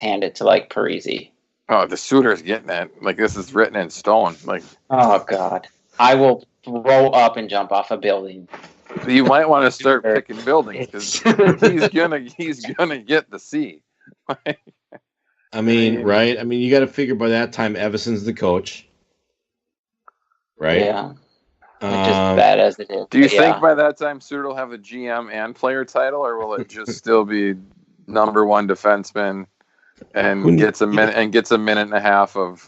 hand it to like Parisi. Oh, the Suitor's getting it. Like, this is written in stone. Like, oh God, I will throw up and jump off a building. You might want to start picking buildings because he's gonna get the C. I mean, right? I mean, you got to figure by that time Evason's the coach, right? Yeah. Which is bad as it is. Do you think by that time Suter will have a GM and player title, or will it just still be number one defenseman and gets a minute and a half of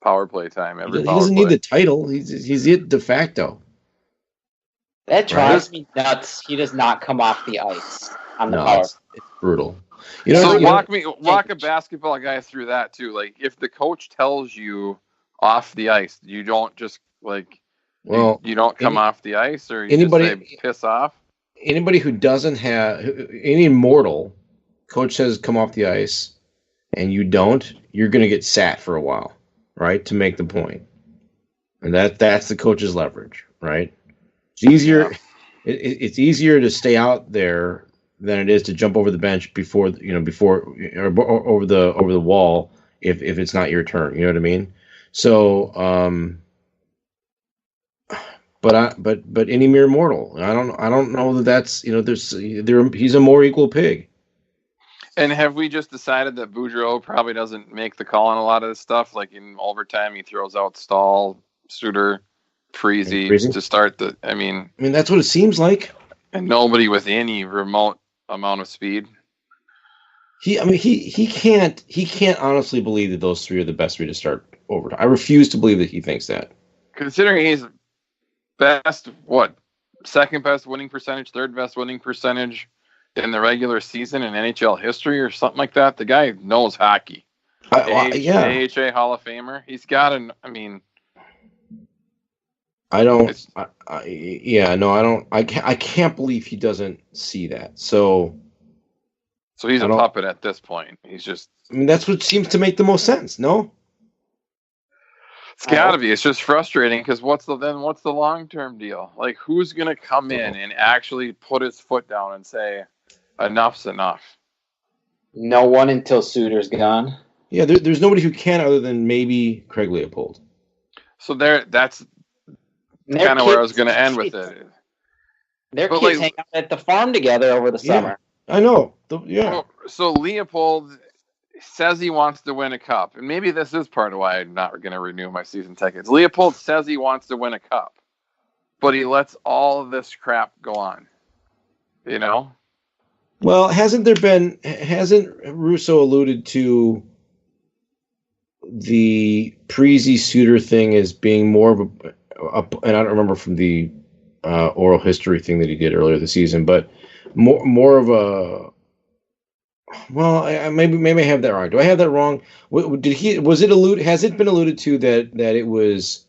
power play time every? He doesn't need the title. He's it de facto. That drives me nuts. He does not come off the ice on the power. It's brutal. Walk a basketball guy through that too. Like, if the coach tells you off the ice, you don't just like. Well, you don't come off the ice, or you just say piss off. Anybody who doesn't have any mortal coach says come off the ice, and you don't, you're going to get sat for a while, right? To make the point, and that's the coach's leverage, right? It's easier. Yeah. It's easier to stay out there than it is to jump over the bench before or over the wall if it's not your turn. You know what I mean? So. But any mere mortal, I don't know that's he's a more equal pig. And have we just decided that Boudreaux probably doesn't make the call on a lot of this stuff? Like, in overtime, he throws out Stahl, Suter, Parisi to start the. I mean, that's what it seems like. And nobody with any remote amount of speed. He can't honestly believe that those three are the best three to start overtime. I refuse to believe that he thinks that. Considering he's second best winning percentage, third best winning percentage in the regular season in NHL history or something like that. The guy knows hockey. AHA Hall of Famer. He's got I can't believe he doesn't see that. So he's a puppet at this point. He's just. That's what seems to make the most sense. No. It's got to be. It's just frustrating because what's the long-term deal? Like, who's going to come in and actually put his foot down and say, enough's enough? No one until Suter's gone. Yeah, there's nobody who can other than maybe Craig Leopold. So that's kind of where I was going to end with it. Their kids hang out at the farm together over the summer. I know. So Leopold says he wants to win a cup, and maybe this is part of why I'm not going to renew my season tickets. Leopold says he wants to win a cup, but he lets all of this crap go on. You know? Well, hasn't Russo alluded to the Parisi Suter thing as being more of and I don't remember from the oral history thing that he did earlier this season, but more of a. Well, maybe I have that wrong. Do I have that wrong? Has it been alluded to that it was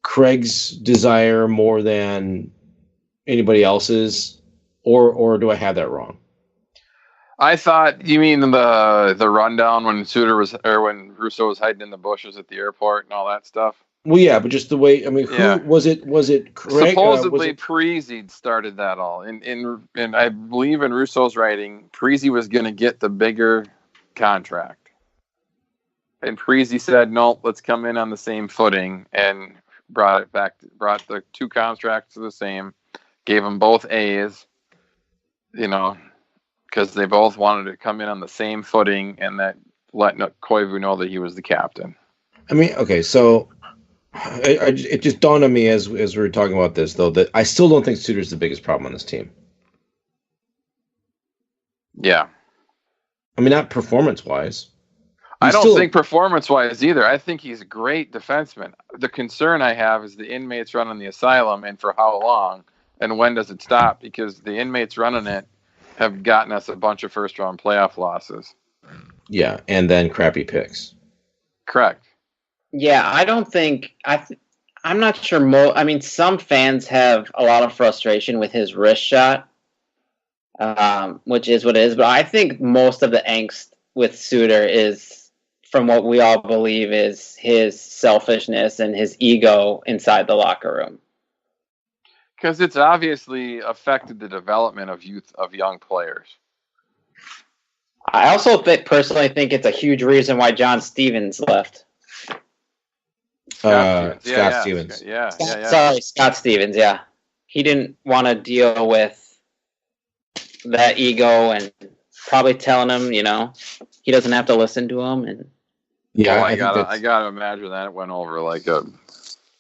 Craig's desire more than anybody else's, or do I have that wrong? I thought you mean the rundown when when Russo was hiding in the bushes at the airport and all that stuff. Well, yeah, but just the way. I mean, who was it? Was it Craig? Supposedly, Parisi started that all. And I believe in Russo's writing, Parisi was going to get the bigger contract, and Parisi said, "No, let's come in on the same footing," and brought the two contracts to the same, gave them both A's, because they both wanted to come in on the same footing, and that let Koivu know that he was the captain. I mean, okay, so. It just dawned on me as we were talking about this, though, that I still don't think Suter's the biggest problem on this team. Yeah. I mean, not performance-wise. I don't think performance-wise either. I think he's a great defenseman. The concern I have is the inmates running the asylum, and for how long, and when does it stop? Because the inmates running it have gotten us a bunch of first-round playoff losses. Yeah, and then crappy picks. Correct. Yeah, I don't think I'm not sure. Some fans have a lot of frustration with his wrist shot, which is what it is. But I think most of the angst with Suter is, from what we all believe, is his selfishness and his ego inside the locker room. Because it's obviously affected the development of young players. I also personally think it's a huge reason why John Stevens left. Scott Stevens. Yeah. Sorry, Scott Stevens. Yeah, he didn't want to deal with that ego and probably telling him, he doesn't have to listen to him. And Yeah, I gotta imagine that it went over like a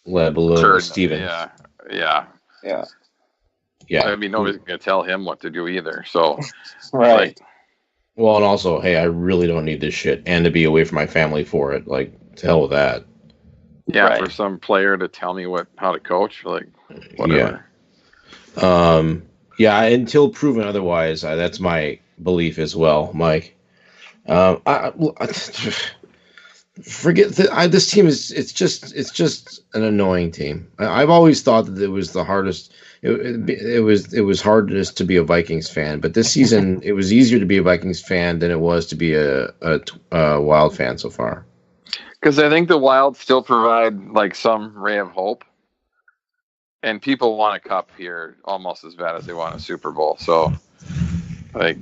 lead balloon turd. with Stevens. Yeah. I mean, nobody's gonna tell him what to do either. So, right. Well, and also, hey, I really don't need this shit, and to be away from my family for it. Like, to hell with that. Yeah, right. For some player to tell me how to coach, like, whatever. Yeah. Until proven otherwise, that's my belief as well, Mike. Forget that. This team it's just an annoying team. I've always thought that it was the hardest. It was hardest to be a Vikings fan, but this season it was easier to be a Vikings fan than it was to be a Wild fan so far. Because I think the Wild still provide like some ray of hope, and people want a cup here almost as bad as they want a Super Bowl. So, like,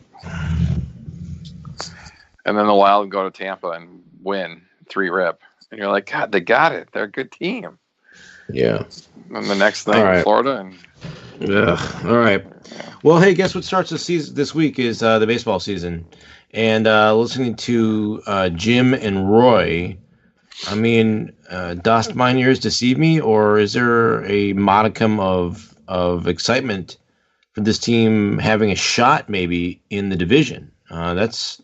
and then the Wild go to Tampa and win 3-rip, and you're like, God, they got it. They're a good team. Yeah. And the next thing, Florida and. All right. Well, hey, guess what starts this week is the baseball season, and listening to Jim and Roy. I mean, dost mine ears deceive me, or is there a modicum of excitement for this team having a shot maybe in the division? That's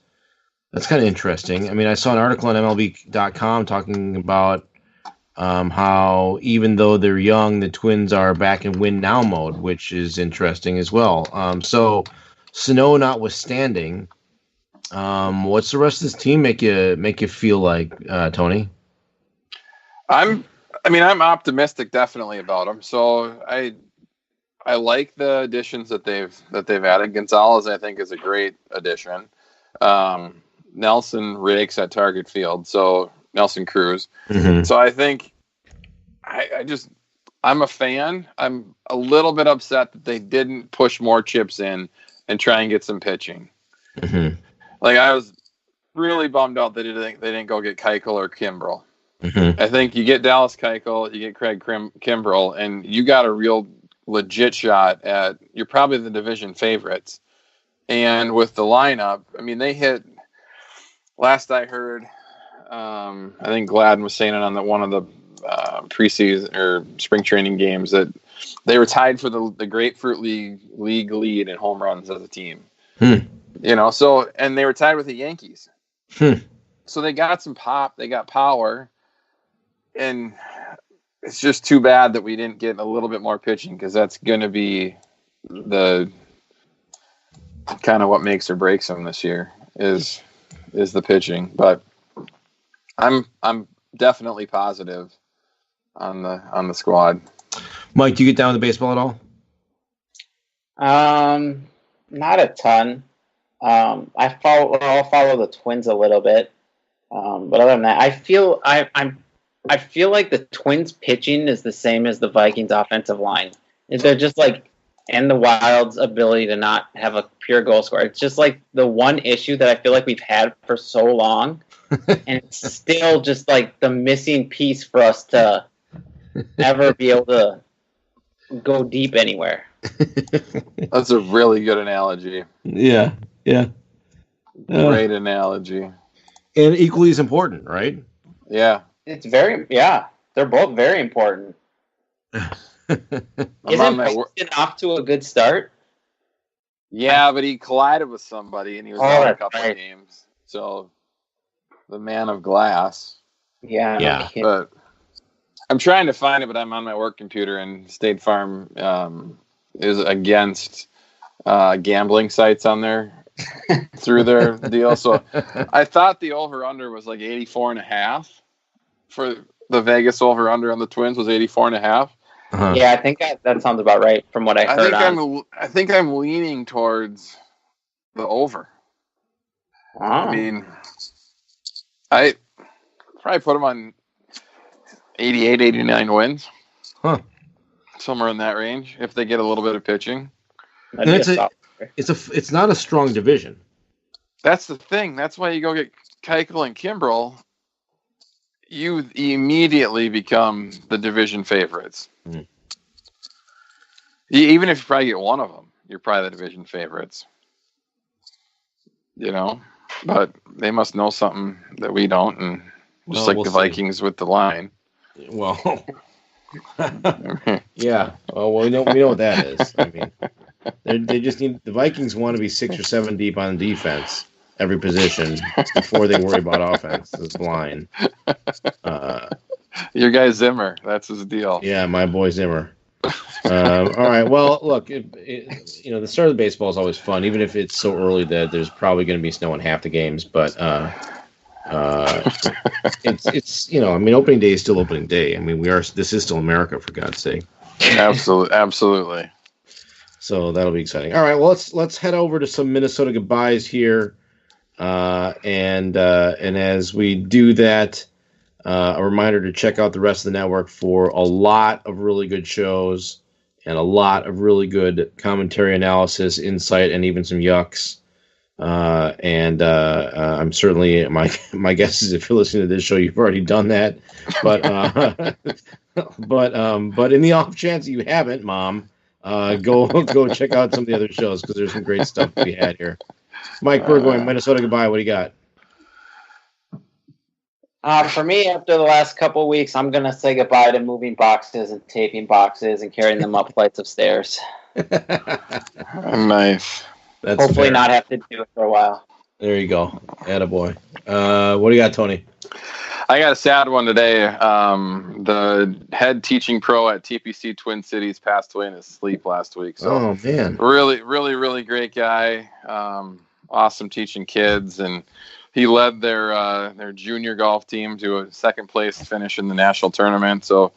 kind of interesting. I mean, I saw an article on MLB.com talking about how even though they're young, the Twins are back in win now mode, which is interesting as well. So Sano notwithstanding, what's the rest of this team make you feel like, Tony? I'm optimistic definitely about them. So I like the additions that they've added. Gonzalez, I think, is a great addition. Nelson rakes at target field, so Nelson Cruz. Mm-hmm. So I think I'm a fan. I'm a little bit upset that they didn't push more chips in and try and get some pitching. Mm-hmm. Like, I was really bummed out that they didn't go get Keuchel or Kimbrel. Mm-hmm. I think you get Dallas Keuchel, you get Craig Kimbrel, and you got a real legit shot at, you're probably the division favorites. And with the lineup, I mean, they hit, last I heard, I think Gladden was saying it on one of the preseason or spring training games, that they were tied for the Grapefruit League lead in home runs as a team. So, and they were tied with the Yankees. So they got some pop, they got power, and it's just too bad that we didn't get a little bit more pitching, because that's going to be the kind of what makes or breaks them this year is the pitching. But I'm definitely positive on the squad. Mike, do you get down with the baseball at all? Not a ton. I'll follow the Twins a little bit. But other than that, I feel like the Twins pitching is the same as the Vikings offensive line. They're just like, and the Wild's ability to not have a pure goal scorer. It's just like the one issue that I feel like we've had for so long, and it's still just like the missing piece for us to ever be able to go deep anywhere. That's a really good analogy. Yeah. Great analogy. And equally as important, right? Yeah. They're both very important. Isn't Paxton off to a good start? Yeah, but he collided with somebody and he was out a couple of games. So, the man of glass. Yeah. But I'm trying to find it, but I'm on my work computer, and State Farm is against gambling sites on there through their deal. So I thought the over-under was like 84.5 for the Vegas over-under on the Twins was 84.5. Uh-huh. Yeah, I think that sounds about right from what I heard. I think I'm leaning towards the over. Wow. I mean, I probably put them on 88, 89 wins. Huh. Somewhere in that range if they get a little bit of pitching. And it's not a strong division. That's the thing. That's why you go get Keuchel and Kimbrel. You immediately become the division favorites. Mm. Even if you probably get one of them, you're probably the division favorites. But they must know something that we don't, and just like we'll the see. Vikings with the line. Well, yeah. Well, we know what that is. I mean, they just need the Vikings want to be 6 or 7 deep on defense, every position, before they worry about offense. This line. Your guy Zimmer, that's his deal. Yeah, my boy Zimmer. All right. Well, look, the start of baseball is always fun, even if it's so early that there's probably going to be snow in half the games. But it's opening day is still opening day. I mean, this is still America, for God's sake. Absolutely. So that'll be exciting. All right. Well, let's head over to some Minnesota goodbyes here, and as we do that. A reminder to check out the rest of the network for a lot of really good shows and a lot of really good commentary, analysis, insight, and even some yucks. I'm certainly my guess is if you're listening to this show, you've already done that. But but in the off chance you haven't, Mom, go check out some of the other shows because there's some great stuff to be had here. Mike Burgoyne, Minnesota goodbye. What do you got? For me, after the last couple of weeks, I'm going to say goodbye to moving boxes and taping boxes and carrying them up flights of stairs. Nice. That's hopefully fair. Not have to do it for a while. There you go. Attaboy. What do you got, Tony? I got a sad one today. The head teaching pro at TPC Twin Cities passed away in his sleep last week. So, oh, man. Really, really, really great guy. Awesome teaching kids, and he led their junior golf team to a second place finish in the national tournament. So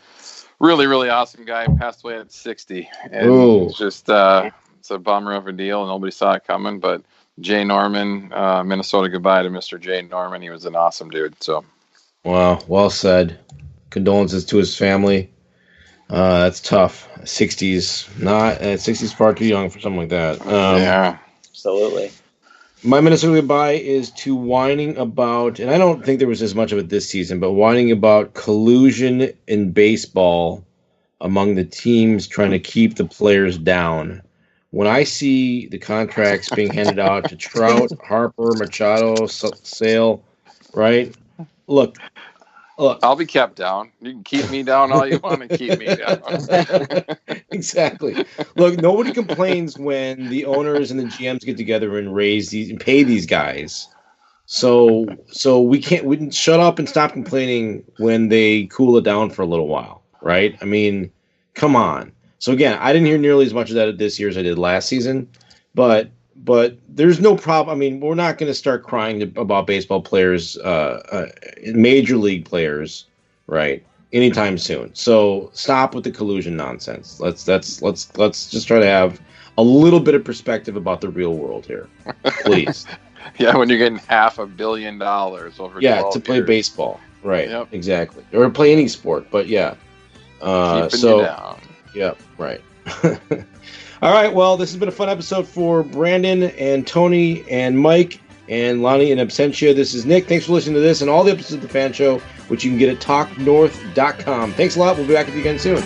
really, really awesome guy. Passed away at 60. And it's just it's a bummer of a deal, and nobody saw it coming. But Jay Norman, Minnesota goodbye to Mr. Jay Norman. He was an awesome dude. So, wow, well said. Condolences to his family. That's tough. 60s, 60s far too young for something like that. Yeah, absolutely. My Minnesota goodbye is to whining about, and I don't think there was as much of it this season, but whining about collusion in baseball among the teams trying to keep the players down. When I see the contracts being handed out to Trout, Harper, Machado, Sale, right? Look. I'll be kept down. You can keep me down all you want to keep me down. Exactly. Look, nobody complains when the owners and the GMs get together and pay these guys. So we can shut up and stop complaining when they cool it down for a little while, right? I mean, come on. So again, I didn't hear nearly as much of that this year as I did last season, but there's no problem. I mean, we're not going to start crying about baseball players, major league players, right, anytime soon. So stop with the collusion nonsense. Let's just try to have a little bit of perspective about the real world here, please. Yeah, when you're getting $500 million over 12 to play years. Baseball, right? Yep. Exactly, or play any sport. But yeah, keeping you down. Yeah, right. All right, well, this has been a fun episode for Brandon and Tony and Mike and Lonnie and Absentia. This is Nick. Thanks for listening to this and all the episodes of The Fan Show, which you can get at talknorth.com. Thanks a lot. We'll be back with you again soon.